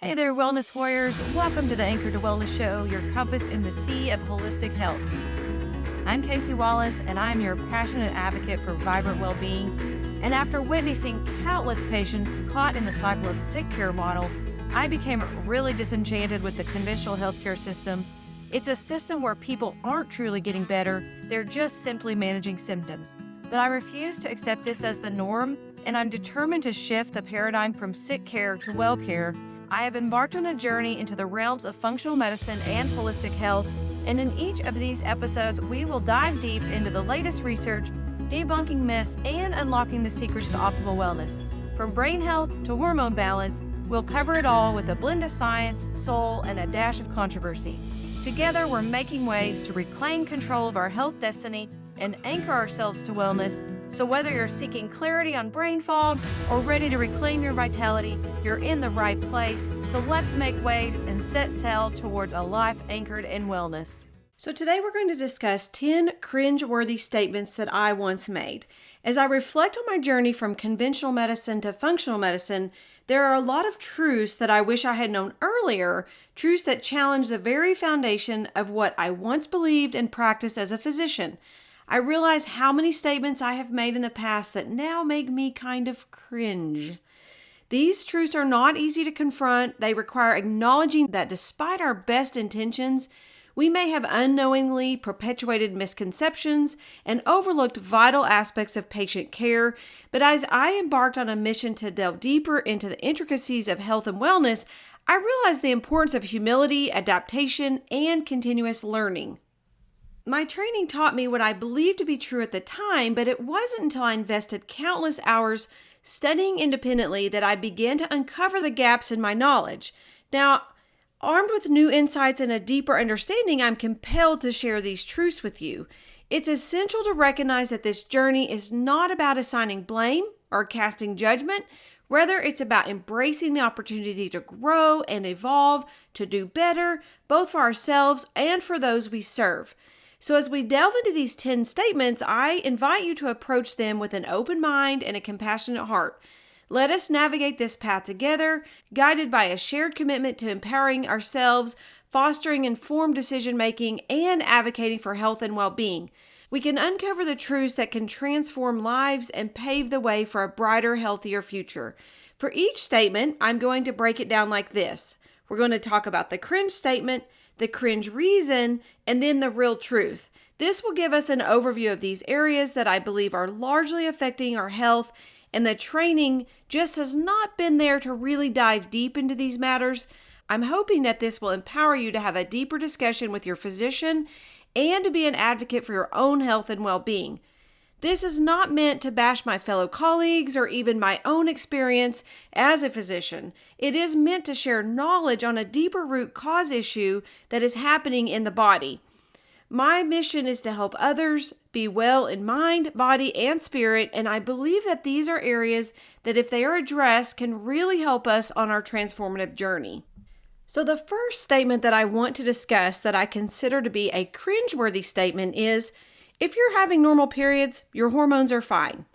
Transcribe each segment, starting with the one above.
Hey there, Wellness Warriors. Welcome to the Anchor to Wellness Show, your compass in the sea of holistic health. I'm Casey Wallace, and I'm your passionate advocate for vibrant well-being. And after witnessing countless patients caught in the cycle of sick care model, I became really disenchanted with the conventional healthcare system. It's a system where people aren't truly getting better, they're just simply managing symptoms. But I refuse to accept this as the norm, and I'm determined to shift the paradigm from sick care to well care. I have embarked on a journey into the realms of functional medicine and holistic health, and in each of these episodes, we will dive deep into the latest research, debunking myths, and unlocking the secrets to optimal wellness. From brain health to hormone balance, we'll cover it all with a blend of science, soul, and a dash of controversy. Together, we're making waves to reclaim control of our health destiny and anchor ourselves to wellness. So whether you're seeking clarity on brain fog or ready to reclaim your vitality, you're in the right place. So let's make waves and set sail towards a life anchored in wellness. So today we're going to discuss 10 cringe-worthy statements that I once made. As I reflect on my journey from conventional medicine to functional medicine, there are a lot of truths that I wish I had known earlier, truths that challenge the very foundation of what I once believed and practiced as a physician. I realize how many statements I have made in the past that now make me kind of cringe. These truths are not easy to confront. They require acknowledging that despite our best intentions, we may have unknowingly perpetuated misconceptions and overlooked vital aspects of patient care. But as I embarked on a mission to delve deeper into the intricacies of health and wellness, I realized the importance of humility, adaptation, and continuous learning. My training taught me what I believed to be true at the time, but it wasn't until I invested countless hours studying independently that I began to uncover the gaps in my knowledge. Now, armed with new insights and a deeper understanding, I'm compelled to share these truths with you. It's essential to recognize that this journey is not about assigning blame or casting judgment. Rather, it's about embracing the opportunity to grow and evolve, to do better, both for ourselves and for those we serve. So as we delve into these 10 statements, I invite you to approach them with an open mind and a compassionate heart. Let us navigate this path together, guided by a shared commitment to empowering ourselves, fostering informed decision-making, and advocating for health and well-being. We can uncover the truths that can transform lives and pave the way for a brighter, healthier future. For each statement, I'm going to break it down like this. We're going to talk about the cringe statement, the cringe reason, and then the real truth. This will give us an overview of these areas that I believe are largely affecting our health, and the training just has not been there to really dive deep into these matters. I'm hoping that this will empower you to have a deeper discussion with your physician and to be an advocate for your own health and well-being. This is not meant to bash my fellow colleagues or even my own experience as a physician. It is meant to share knowledge on a deeper root cause issue that is happening in the body. My mission is to help others be well in mind, body, and spirit, and I believe that these are areas that, if they are addressed, can really help us on our transformative journey. So the first statement that I want to discuss that I consider to be a cringeworthy statement is, if you're having normal periods, your hormones are fine.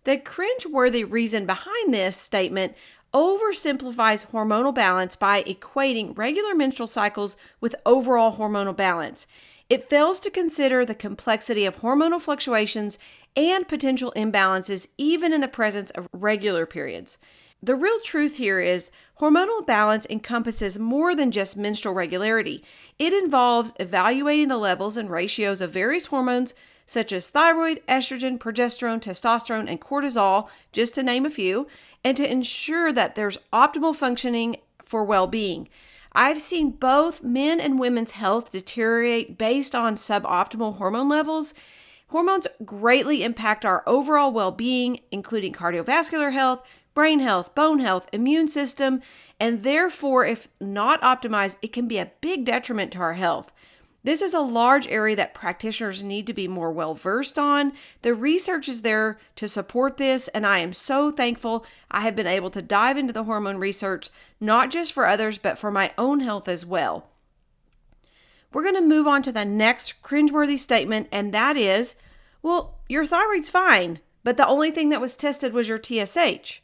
The cringeworthy reason behind this statement oversimplifies hormonal balance by equating regular menstrual cycles with overall hormonal balance. It fails to consider the complexity of hormonal fluctuations and potential imbalances even in the presence of regular periods. The real truth here is hormonal balance encompasses more than just menstrual regularity. It involves evaluating the levels and ratios of various hormones such as thyroid, estrogen, progesterone, testosterone, and cortisol, just to name a few, and to ensure that there's optimal functioning for well-being. I've seen both men and women's health deteriorate based on suboptimal hormone levels. Hormones greatly impact our overall well-being, including cardiovascular health, brain health, bone health, immune system, and therefore, if not optimized, it can be a big detriment to our health. This is a large area that practitioners need to be more well-versed on. The research is there to support this, and I am so thankful I have been able to dive into the hormone research, not just for others, but for my own health as well. We're going to move on to the next cringeworthy statement, and that is, well, your thyroid's fine, but the only thing that was tested was your TSH.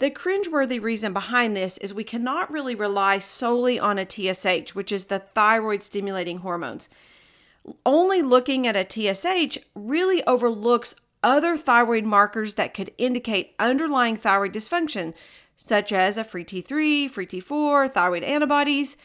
The cringeworthy reason behind this is we cannot really rely solely on a TSH, which is the thyroid stimulating hormones. Only looking at a TSH really overlooks other thyroid markers that could indicate underlying thyroid dysfunction, such as a free T3, free T4, thyroid antibodies.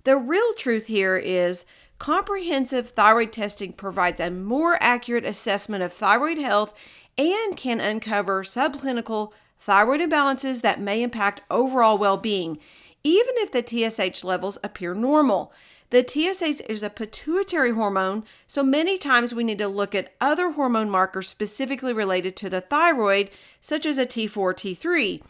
The real truth here is comprehensive thyroid testing provides a more accurate assessment of thyroid health and can uncover subclinical thyroid imbalances that may impact overall well-being, even if the TSH levels appear normal. The TSH is a pituitary hormone, so many times we need to look at other hormone markers specifically related to the thyroid, such as a T4, T3,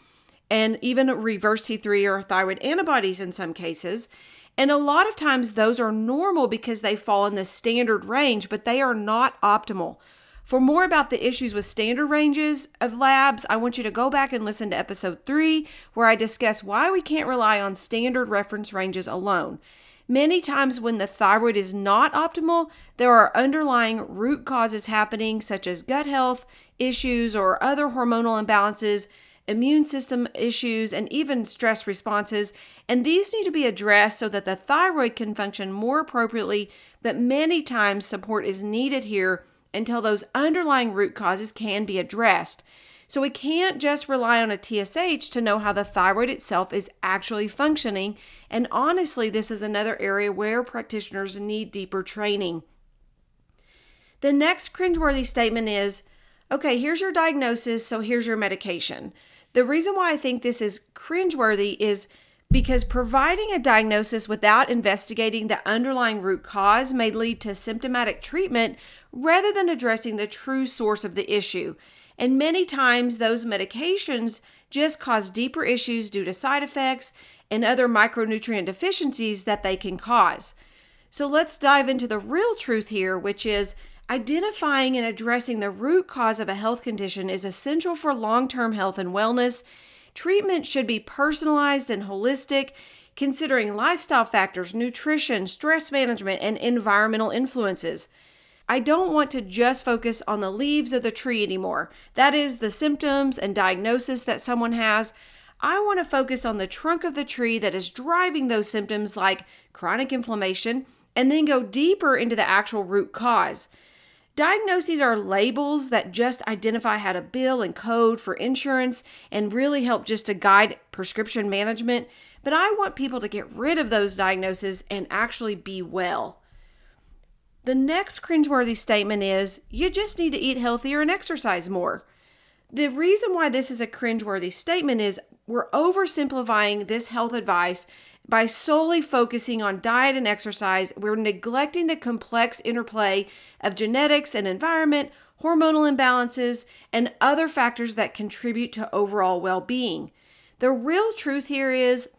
and even reverse T3 or thyroid antibodies in some cases. And a lot of times those are normal because they fall in the standard range, but they are not optimal. For more about the issues with standard ranges of labs, I want you to go back and listen to episode 3, where I discuss why we can't rely on standard reference ranges alone. Many times when the thyroid is not optimal, there are underlying root causes happening, such as gut health issues or other hormonal imbalances, immune system issues, and even stress responses. And these need to be addressed so that the thyroid can function more appropriately, but many times support is needed here until those underlying root causes can be addressed. So we can't just rely on a TSH to know how the thyroid itself is actually functioning. And honestly, this is another area where practitioners need deeper training. The next cringeworthy statement is, okay, here's your diagnosis, so here's your medication. The reason why I think this is cringeworthy is because providing a diagnosis without investigating the underlying root cause may lead to symptomatic treatment rather than addressing the true source of the issue. And many times those medications just cause deeper issues due to side effects and other micronutrient deficiencies that they can cause. So let's dive into the real truth here, which is identifying and addressing the root cause of a health condition is essential for long-term health and wellness. Treatment should be personalized and holistic, considering lifestyle factors, nutrition, stress management, and environmental influences. I don't want to just focus on the leaves of the tree anymore. That is the symptoms and diagnosis that someone has. I want to focus on the trunk of the tree that is driving those symptoms like chronic inflammation, and then go deeper into the actual root cause. Diagnoses are labels that just identify how to bill and code for insurance and really help just to guide prescription management. But I want people to get rid of those diagnoses and actually be well. The next cringeworthy statement is, you just need to eat healthier and exercise more. The reason why this is a cringeworthy statement is we're oversimplifying this health advice by solely focusing on diet and exercise. We're neglecting the complex interplay of genetics and environment, hormonal imbalances, and other factors that contribute to overall well-being. The real truth here is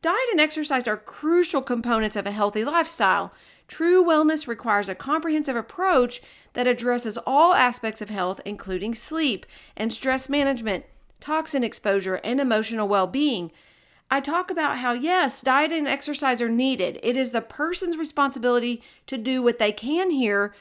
diet and exercise are crucial components of a healthy lifestyle. True wellness requires a comprehensive approach that addresses all aspects of health, including sleep and stress management, toxin exposure, and emotional well-being. I talk about how, yes, diet and exercise are needed. It is the person's responsibility to do what they can here.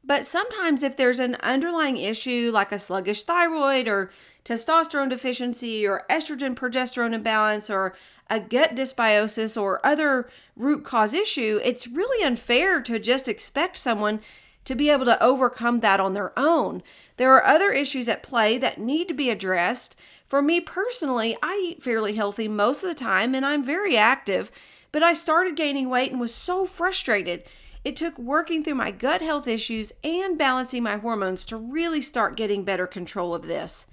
But sometimes if there's an underlying issue like a sluggish thyroid or testosterone deficiency or estrogen progesterone imbalance or a gut dysbiosis or other root cause issue, it's really unfair to just expect someone to be able to overcome that on their own. There are other issues at play that need to be addressed. For me personally, I eat fairly healthy most of the time and I'm very active, but I started gaining weight and was so frustrated. It took working through my gut health issues and balancing my hormones to really start getting better control of this.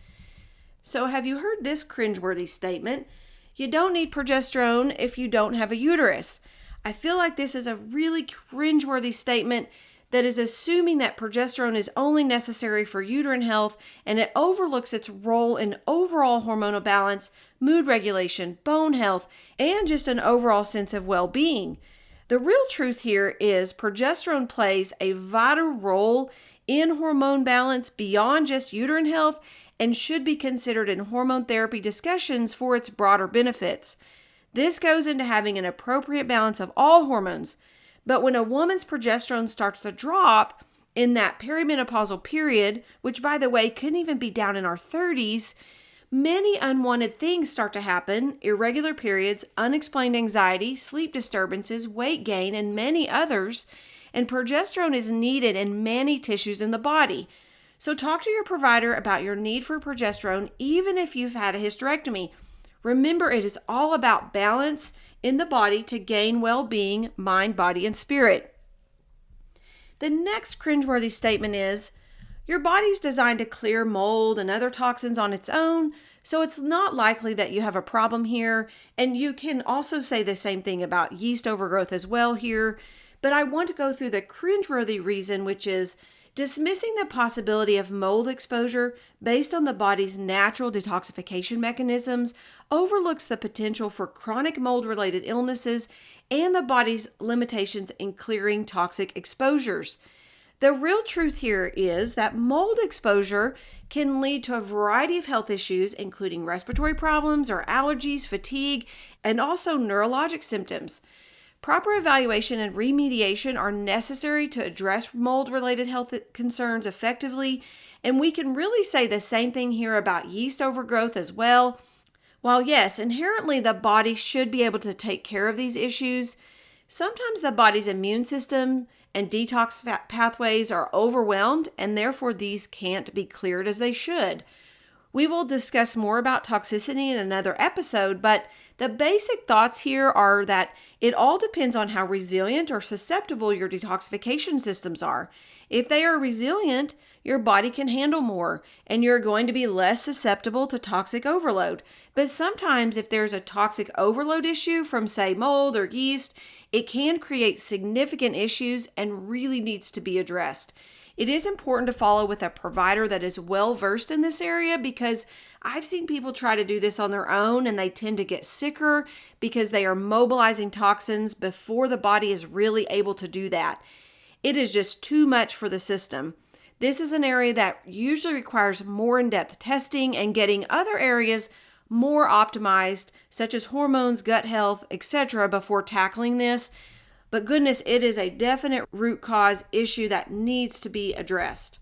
So have you heard this cringeworthy statement? You don't need progesterone if you don't have a uterus. I feel like this is a really cringeworthy statement that is assuming that progesterone is only necessary for uterine health, and it overlooks its role in overall hormonal balance, mood regulation, bone health, and just an overall sense of well-being. The real truth here is progesterone plays a vital role in hormone balance beyond just uterine health and should be considered in hormone therapy discussions for its broader benefits. This goes into having an appropriate balance of all hormones. But when a woman's progesterone starts to drop in that perimenopausal period, which by the way couldn't even be down in our 30s, many unwanted things start to happen: irregular periods, unexplained anxiety, sleep disturbances, weight gain, and many others. And progesterone is needed in many tissues in the body. So talk to your provider about your need for progesterone, even if you've had a hysterectomy. Remember, it is all about balance in the body to gain well-being, mind, body, and spirit. The next cringeworthy statement is, your body's designed to clear mold and other toxins on its own, so it's not likely that you have a problem here. And you can also say the same thing about yeast overgrowth as well here. But I want to go through the cringeworthy reason, which is dismissing the possibility of mold exposure based on the body's natural detoxification mechanisms overlooks the potential for chronic mold-related illnesses and the body's limitations in clearing toxic exposures. The real truth here is that mold exposure can lead to a variety of health issues, including respiratory problems or allergies, fatigue, and also neurologic symptoms. Proper evaluation and remediation are necessary to address mold-related health concerns effectively, and we can really say the same thing here about yeast overgrowth as well. While yes, inherently the body should be able to take care of these issues, sometimes the body's immune system and detox pathways are overwhelmed, and therefore these can't be cleared as they should. We will discuss more about toxicity in another episode, but the basic thoughts here are that it all depends on how resilient or susceptible your detoxification systems are. If they are resilient, your body can handle more, and you're going to be less susceptible to toxic overload. But sometimes if there's a toxic overload issue from, say, mold or yeast, it can create significant issues and really needs to be addressed. It is important to follow with a provider that is well-versed in this area, because I've seen people try to do this on their own and they tend to get sicker because they are mobilizing toxins before the body is really able to do that. It is just too much for the system. This is an area that usually requires more in-depth testing and getting other areas more optimized, such as hormones, gut health, etc., before tackling this. But goodness, it is a definite root cause issue that needs to be addressed.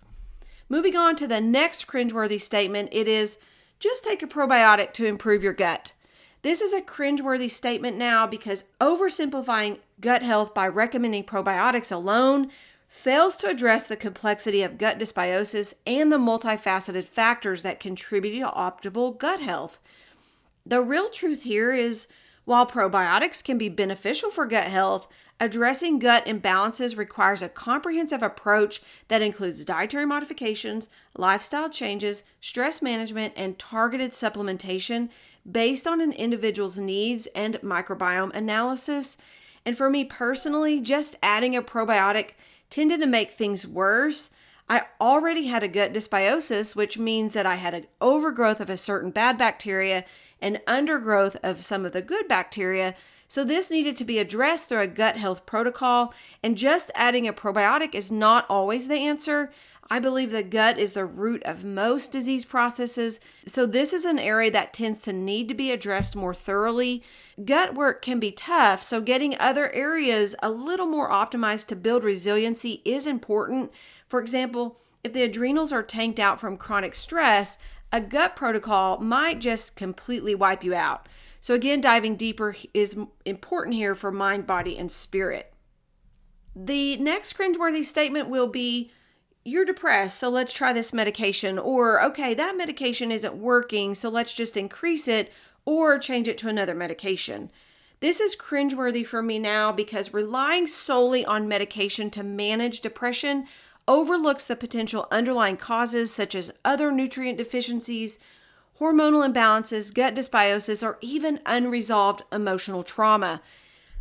Moving on to the next cringeworthy statement, it is, just take a probiotic to improve your gut. This is a cringeworthy statement now because oversimplifying gut health by recommending probiotics alone fails to address the complexity of gut dysbiosis and the multifaceted factors that contribute to optimal gut health. The real truth here is, while probiotics can be beneficial for gut health, addressing gut imbalances requires a comprehensive approach that includes dietary modifications, lifestyle changes, stress management, and targeted supplementation based on an individual's needs and microbiome analysis. And for me personally, just adding a probiotic tended to make things worse. I already had a gut dysbiosis, which means that I had an overgrowth of a certain bad bacteria and undergrowth of some of the good bacteria. So this needed to be addressed through a gut health protocol, and just adding a probiotic is not always the answer. I believe the gut is the root of most disease processes, so this is an area that tends to need to be addressed more thoroughly. Gut work can be tough, so getting other areas a little more optimized to build resiliency is important. For example, if the adrenals are tanked out from chronic stress, a gut protocol might just completely wipe you out. So again, diving deeper is important here for mind, body, and spirit. The next cringeworthy statement will be, you're depressed, so let's try this medication. Or, okay, that medication isn't working, so let's just increase it or change it to another medication. This is cringeworthy for me now because relying solely on medication to manage depression overlooks the potential underlying causes such as other nutrient deficiencies, hormonal imbalances, gut dysbiosis, or even unresolved emotional trauma.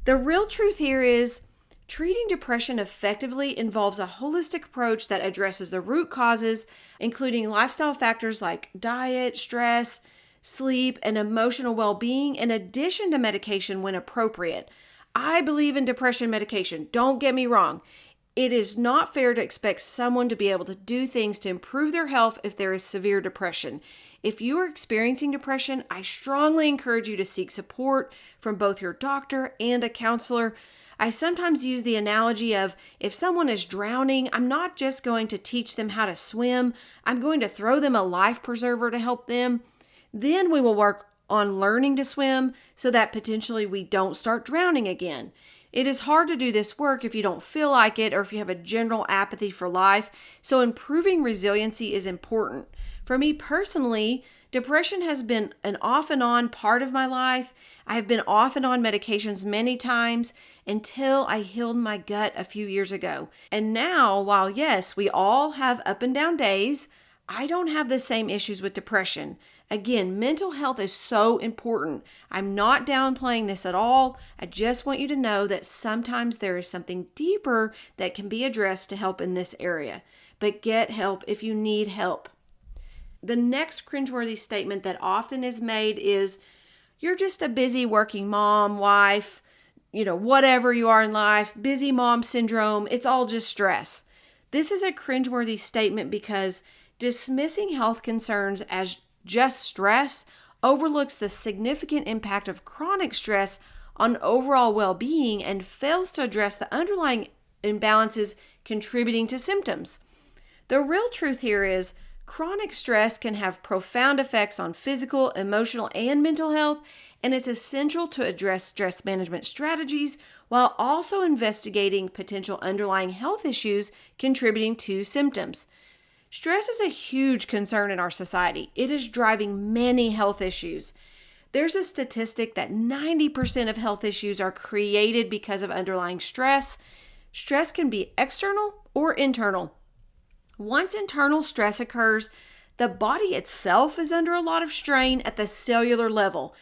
The real truth here is treating depression effectively involves a holistic approach that addresses the root causes, including lifestyle factors like diet, stress, sleep, and emotional well-being, in addition to medication when appropriate. I believe in depression medication. Don't get me wrong. It is not fair to expect someone to be able to do things to improve their health if there is severe depression. If you are experiencing depression, I strongly encourage you to seek support from both your doctor and a counselor. I sometimes use the analogy of, if someone is drowning, I'm not just going to teach them how to swim. I'm going to throw them a life preserver to help them. Then we will work on learning to swim so that potentially we don't start drowning again. It is hard to do this work if you don't feel like it or if you have a general apathy for life, so improving resiliency is important. For me personally, depression has been an off and on part of my life. I have been off and on medications many times until I healed my gut a few years ago. And now, while yes, we all have up and down days, I don't have the same issues with depression. Again, mental health is so important. I'm not downplaying this at all. I just want you to know that sometimes there is something deeper that can be addressed to help in this area. But get help if you need help. The next cringeworthy statement that often is made is, you're just a busy working mom, wife, whatever you are in life, busy mom syndrome, it's all just stress. This is a cringeworthy statement because dismissing health concerns as just stress overlooks the significant impact of chronic stress on overall well-being and fails to address the underlying imbalances contributing to symptoms. The real truth here is chronic stress can have profound effects on physical, emotional, and mental health, and it's essential to address stress management strategies while also investigating potential underlying health issues contributing to symptoms. Stress is a huge concern in our society. It is driving many health issues. There's a statistic that 90% of health issues are created because of underlying stress. Stress can be external or internal. Once internal stress occurs, the body itself is under a lot of strain at the cellular level.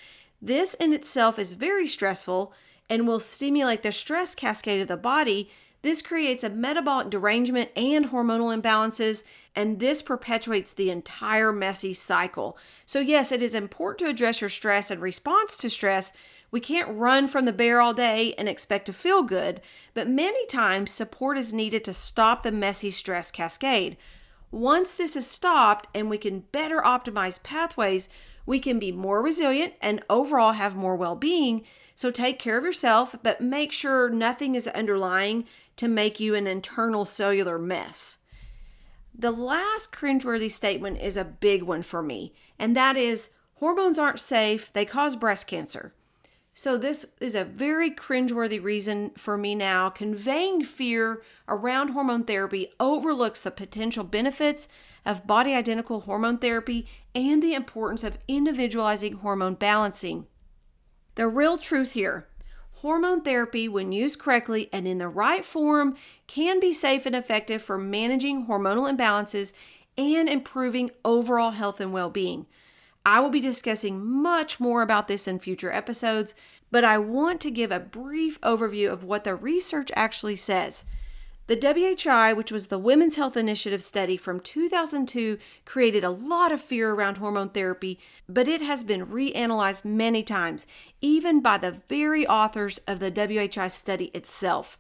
This in itself is very stressful and will stimulate the stress cascade of the body. This creates a metabolic derangement and hormonal imbalances, and this perpetuates the entire messy cycle. So yes, it is important to address your stress and response to stress. We can't run from the bear all day and expect to feel good, but many times support is needed to stop the messy stress cascade. Once this is stopped and we can better optimize pathways, we can be more resilient and overall have more well-being. So take care of yourself, but make sure nothing is underlying to make you an internal cellular mess. The last cringeworthy statement is a big one for me, and that is hormones aren't safe, they cause breast cancer. So this is a very cringeworthy reason for me now. Conveying fear around hormone therapy overlooks the potential benefits of body-identical hormone therapy and the importance of individualizing hormone balancing. The real truth here, hormone therapy, when used correctly and in the right form, can be safe and effective for managing hormonal imbalances and improving overall health and well-being. I will be discussing much more about this in future episodes, but I want to give a brief overview of what the research actually says. The WHI, which was the Women's Health Initiative study from 2002, created a lot of fear around hormone therapy, but it has been reanalyzed many times, even by the very authors of the WHI study itself.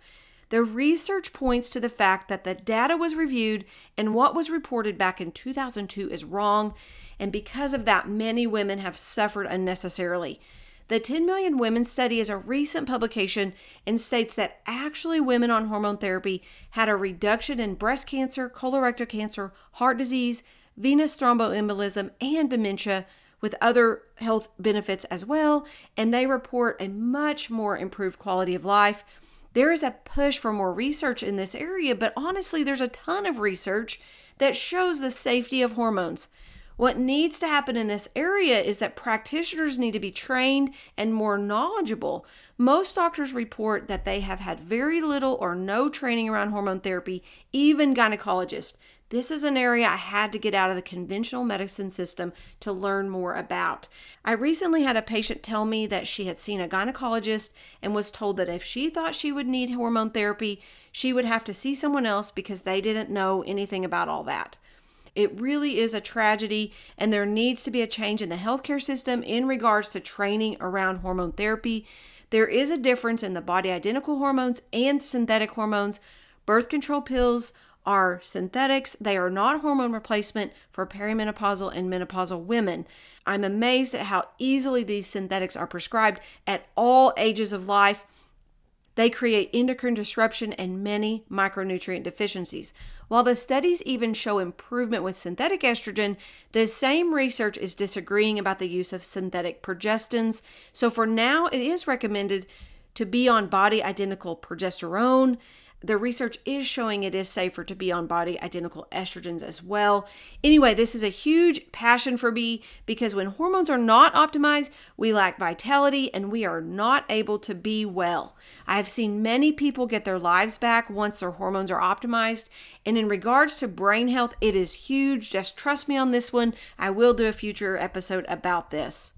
The research points to the fact that the data was reviewed and what was reported back in 2002 is wrong, and because of that, many women have suffered unnecessarily. The 10 Million Women study is a recent publication and states that actually women on hormone therapy had a reduction in breast cancer, colorectal cancer, heart disease, venous thromboembolism, and dementia, with other health benefits as well, and they report a much more improved quality of life. There is a push for more research in this area, but honestly, there's a ton of research that shows the safety of hormones. What needs to happen in this area is that practitioners need to be trained and more knowledgeable. Most doctors report that they have had very little or no training around hormone therapy, even gynecologists. This is an area I had to get out of the conventional medicine system to learn more about. I recently had a patient tell me that she had seen a gynecologist and was told that if she thought she would need hormone therapy, she would have to see someone else because they didn't know anything about all that. It really is a tragedy, and there needs to be a change in the healthcare system in regards to training around hormone therapy. There is a difference in the body-identical hormones and synthetic hormones. Birth control pills are synthetics. They are not hormone replacement for perimenopausal and menopausal women. I'm amazed at how easily these synthetics are prescribed at all ages of life. They create endocrine disruption and many micronutrient deficiencies. While the studies even show improvement with synthetic estrogen, the same research is disagreeing about the use of synthetic progestins. So for now, it is recommended to be on body identical progesterone. The research is showing it is safer to be on body identical estrogens as well. Anyway, this is a huge passion for me because when hormones are not optimized, we lack vitality and we are not able to be well. I have seen many people get their lives back once their hormones are optimized. And in regards to brain health, it is huge. Just trust me on this one. I will do a future episode about this.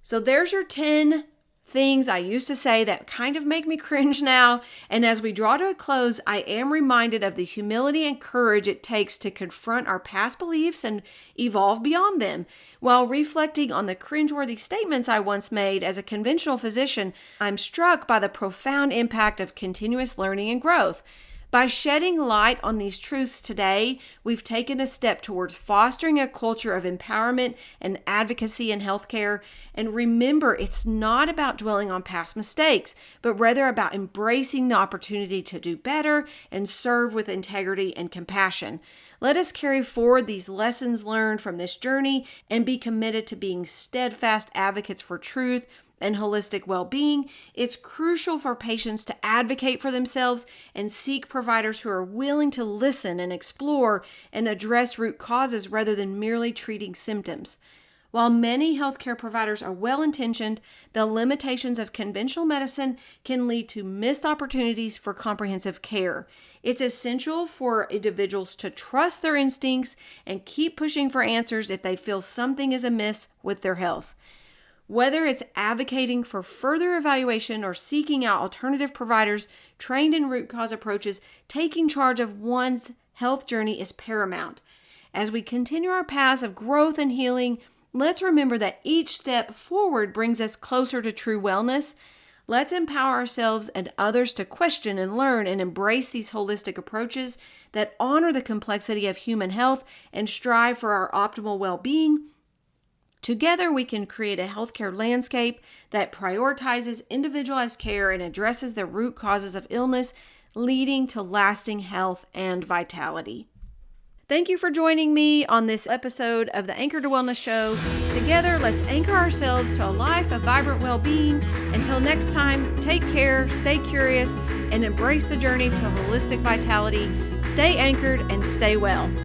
So there's your 10 things I used to say that kind of make me cringe now. And as we draw to a close, I am reminded of the humility and courage it takes to confront our past beliefs and evolve beyond them. While reflecting on the cringeworthy statements I once made as a conventional physician, I'm struck by the profound impact of continuous learning and growth. By shedding light on these truths today, we've taken a step towards fostering a culture of empowerment and advocacy in healthcare. And remember, it's not about dwelling on past mistakes, but rather about embracing the opportunity to do better and serve with integrity and compassion. Let us carry forward these lessons learned from this journey and be committed to being steadfast advocates for truth and holistic well-being. It's crucial for patients to advocate for themselves and seek providers who are willing to listen and explore and address root causes rather than merely treating symptoms. While many healthcare providers are well-intentioned, the limitations of conventional medicine can lead to missed opportunities for comprehensive care. It's essential for individuals to trust their instincts and keep pushing for answers if they feel something is amiss with their health. Whether it's advocating for further evaluation or seeking out alternative providers trained in root cause approaches, taking charge of one's health journey is paramount. As we continue our paths of growth and healing, let's remember that each step forward brings us closer to true wellness. Let's empower ourselves and others to question and learn and embrace these holistic approaches that honor the complexity of human health and strive for our optimal well-being. Together, we can create a healthcare landscape that prioritizes individualized care and addresses the root causes of illness, leading to lasting health and vitality. Thank you for joining me on this episode of the Anchor to Wellness Show. Together, let's anchor ourselves to a life of vibrant well-being. Until next time, take care, stay curious, and embrace the journey to holistic vitality. Stay anchored and stay well.